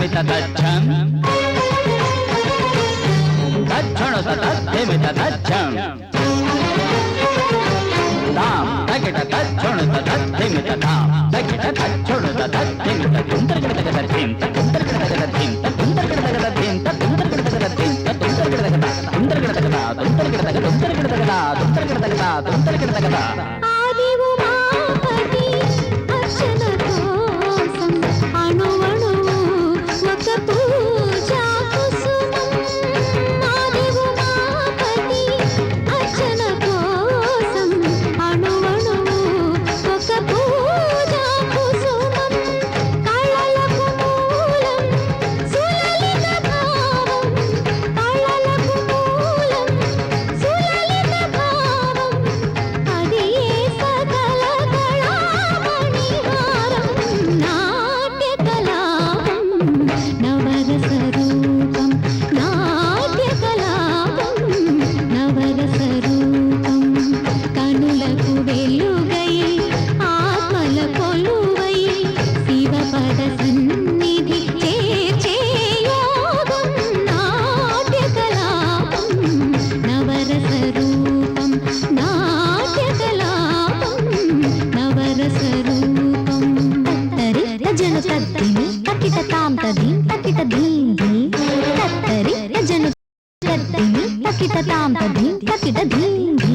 ಧಿಮಿತ ದಚ್ಚಂ ದಚ್ಚಣ ಸತ ಧಿಮಿತ ದಚ್ಚಂ ದಾಂ ತಗಿಟ ದಚ್ಚಣ ಸತ ಧಿಮಿತ ದಾಂ ತಗಿಟ ದಚ್ಚಣ ಸತ ಧಿಮಿತ ತುಂತರಗಡಗದ ಧಿಂತ ತುಂತರಗಡಗದ ಧಿಂತ ತುಂತರಗಡಗದ ಧಿಂತ ತುಂತರಗಡಗದ ಧಿಂತ ತುಂತರಗಡಗದ ತುಂತರಗಡಗದ ತುಂತರಗಡಗದ ತುಂತರಗಡಗದ ತುಂತರಗಡಗದ ತುಂತರಗಡಗದ ఆదివు మాపతి అర్చన కోసం అణువణువు ఒక పూజా కుసుమం ఆదివు మాపతి అర్చన కోసం అణువణువు ఒక పూజా కుసుమం కళలకు మూలం సులలిత భావం కళలకు మూలం సులలిత భావం అది సకల కళామణిహారం నాట్య కళాపం నవరస రూపం నాట్య కళాపం నవరస రూపం కనులకు వెలుగై ఆత్మల కొలువై శివ పద సన్నిధి చేర్చే యోగం నాట్య కళాపం నవరస రూపం నాట్య కళాపం నవరస రూపం తత్తరి రజను తద్దిని తకిట తాం తదిం తకిట ధీంధి తత్తరి రజను తద్దిని తకిట తాం తదిం తకిట ధీంధి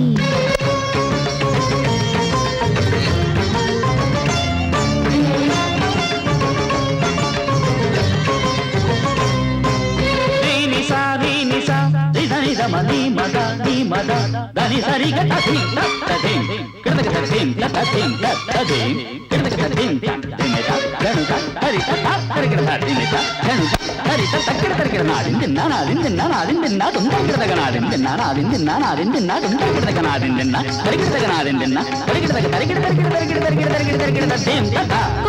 ధని మద నీ మద దని సరిగ తథిం తథిం కృతగత ధిం తథిం తథిం కృతగత ధిం ధిమిత గణుత హరిత తరిగత ధిమిత గణుత హరిత తక్కిడ తరిగడ నాదిందిన్న నాదిందిన్న నాదిందిన్న తుంతరిగడ నాదిందిన్న నాదిందిన్న నాదిందిన్న తుంతరిగడ నాదిందిన్న తరిగడ నాదిందిన్న తరిగడ తరిగడ తరిగడ తరిగడ తరిగడ తరిగడ తరిగడ ధిం తథ